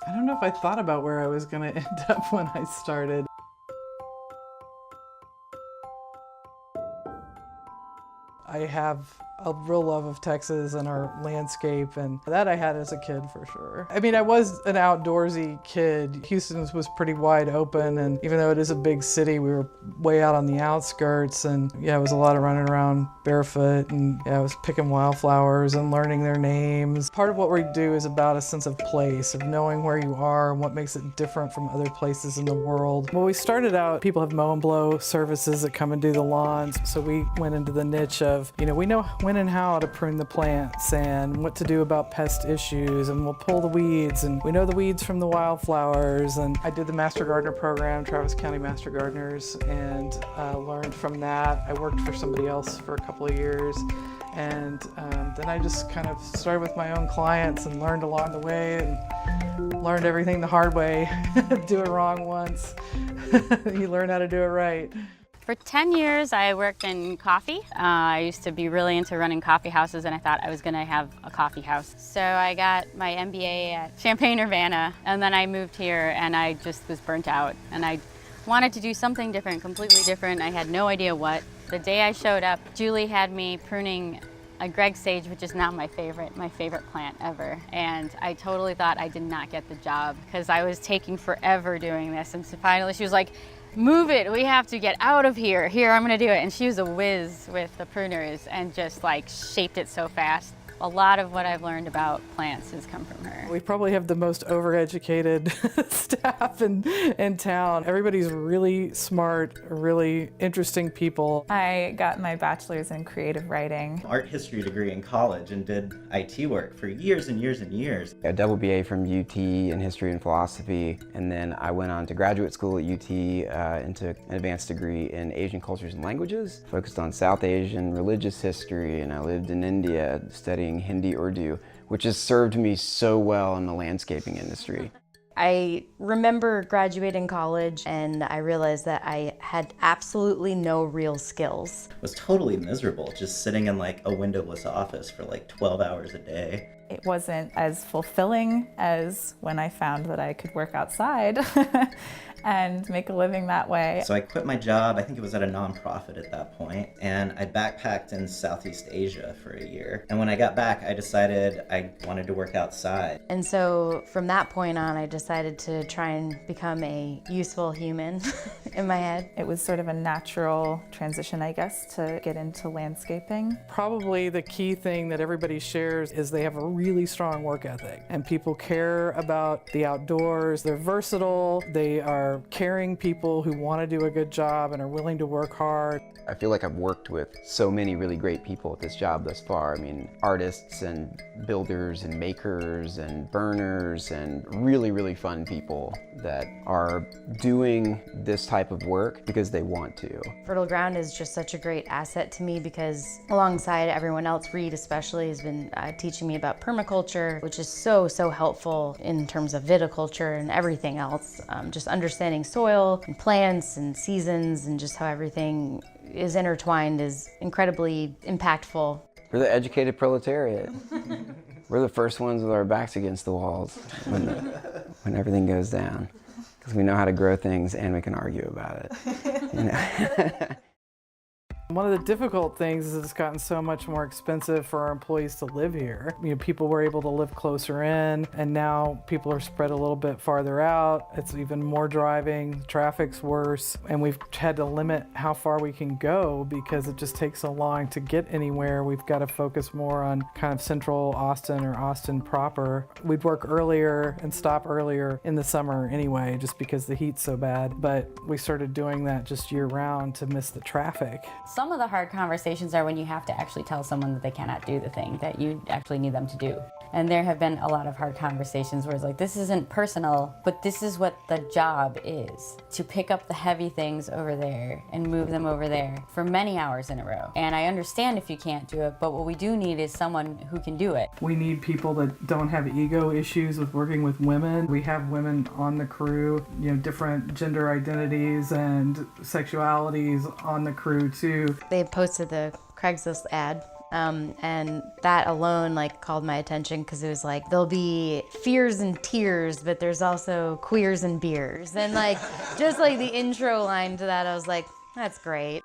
I don't know if I thought about where I was going to end up when I started. I have a real love of Texas and our landscape, and that I had as a kid for sure. I mean, I was an outdoorsy kid. Houston was pretty wide open, and even though it is a big city, we were way out on the outskirts, and yeah, it was a lot of running around barefoot, and yeah, I was picking wildflowers and learning their names. Part of what we do is about a sense of place, of knowing where you are and what makes it different from other places in the world. When we started out, people have mow and blow services that come and do the lawns, so we went into the niche of, we know when and how to prune the plants and what to do about pest issues, and we'll pull the weeds, and we know the weeds from the wildflowers. And I did the Master Gardener program, Travis County Master Gardeners, and learned from that. I worked for somebody else for a couple of years, and then I just kind of started with my own clients and learned along the way, and learned everything the hard way. Do it wrong once, you learn how to do it right. For 10 years, I worked in coffee. I used to be really into running coffee houses, and I thought I was going to have a coffee house. So I got my MBA at Champaign-Urbana, and then I moved here, and I just was burnt out. And I wanted to do something different, completely different. I had no idea what. The day I showed up, Julie had me pruning a Greg sage, which is now my favorite plant ever. And I totally thought I did not get the job because I was taking forever doing this. And so finally she was like, "Move it, we have to get out of here. Here, I'm gonna do it." And she was a whiz with the pruners and just like shaped it so fast. A lot of what I've learned about plants has come from her. We probably have the most overeducated staff in town. Everybody's really smart, really interesting people. I got my bachelor's in creative writing. Art history degree in college and did IT work for years and years and years. A double BA from UT in history and philosophy, and then I went on to graduate school at UT and took an advanced degree in Asian cultures and languages, focused on South Asian religious history, and I lived in India studying Hindi Urdu, which has served me so well in the landscaping industry. I remember graduating college and I realized that I had absolutely no real skills. I was totally miserable just sitting in like a windowless office for like 12 hours a day. It wasn't as fulfilling as when I found that I could work outside and make a living that way. So I quit my job, I think it was at a nonprofit at that point, and I backpacked in Southeast Asia for a year. And when I got back, I decided I wanted to work outside. And so from that point on, I decided to try and become a useful human in my head. It was sort of a natural transition, I guess, to get into landscaping. Probably the key thing that everybody shares is they have a really strong work ethic, and people care about the outdoors. They're versatile, they are caring people who want to do a good job and are willing to work hard. I feel like I've worked with so many really great people at this job thus far. I mean, artists and builders and makers and burners and really, really fun people that are doing this type of work because they want to. Fertile Ground is just such a great asset to me because alongside everyone else, Reed especially has been teaching me about permaculture, which is so helpful in terms of viticulture and everything else. Just understanding soil and plants and seasons and just how everything is intertwined is incredibly impactful. We're the educated proletariat. We're the first ones with our backs against the walls when everything goes down, because we know how to grow things and we can argue about it. One of the difficult things is it's gotten so much more expensive for our employees to live here. People were able to live closer in, and now people are spread a little bit farther out. It's even more driving, traffic's worse, and we've had to limit how far we can go because it just takes so long to get anywhere. We've got to focus more on kind of central Austin or Austin proper. We'd work earlier and stop earlier in the summer anyway, just because the heat's so bad, but we started doing that just year round to miss the traffic. Some of the hard conversations are when you have to actually tell someone that they cannot do the thing that you actually need them to do. And there have been a lot of hard conversations where it's like, this isn't personal, but this is what the job is. To pick up the heavy things over there and move them over there for many hours in a row. And I understand if you can't do it, but what we do need is someone who can do it. We need people that don't have ego issues with working with women. We have women on the crew, different gender identities and sexualities on the crew too. They posted the Craigslist ad And that alone like called my attention because it was like, there'll be fears and tears, but there's also queers and beers. And like, just like the intro line to that, I was like, that's great.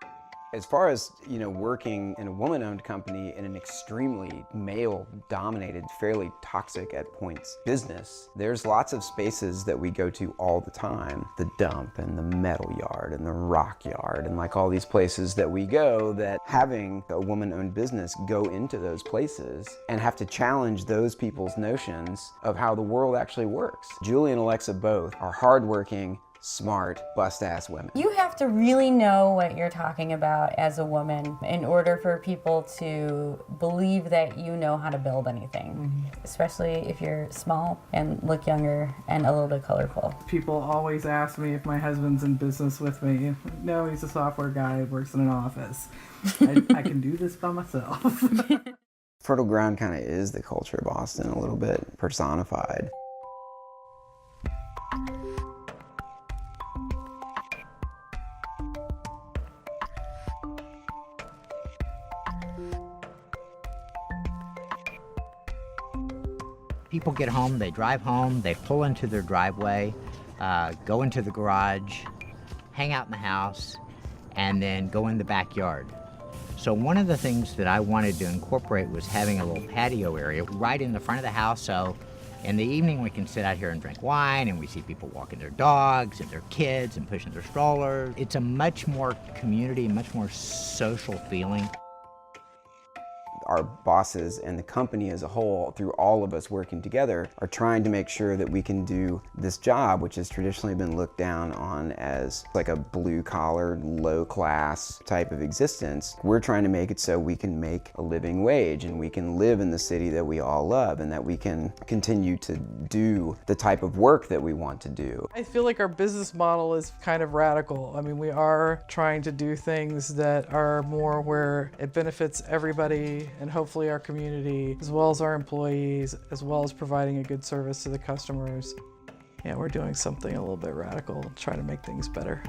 As far as, working in a woman-owned company in an extremely male-dominated, fairly toxic at points business, there's lots of spaces that we go to all the time. The dump and the metal yard and the rock yard and like all these places that we go, that having a woman-owned business go into those places and have to challenge those people's notions of how the world actually works. Julie and Alexa both are hardworking, smart, bust-ass women. You have to really know what you're talking about as a woman in order for people to believe that you know how to build anything, especially if you're small and look younger and a little bit colorful. People always ask me if my husband's in business with me. No, he's a software guy, works in an office. I can do this by myself. Fertile Ground kind of is the culture of Boston a little bit personified. People get home, they drive home, they pull into their driveway, go into the garage, hang out in the house, and then go in the backyard. So one of the things that I wanted to incorporate was having a little patio area right in the front of the house, so in the evening we can sit out here and drink wine, and we see people walking their dogs and their kids and pushing their strollers. It's a much more community, much more social feeling. Our bosses and the company as a whole, through all of us working together, are trying to make sure that we can do this job, which has traditionally been looked down on as like a blue-collar, low-class type of existence. We're trying to make it so we can make a living wage and we can live in the city that we all love and that we can continue to do the type of work that we want to do. I feel like our business model is kind of radical. I mean, we are trying to do things that are more where it benefits everybody and hopefully our community, as well as our employees, as well as providing a good service to the customers. Yeah, we're doing something a little bit radical, trying to make things better.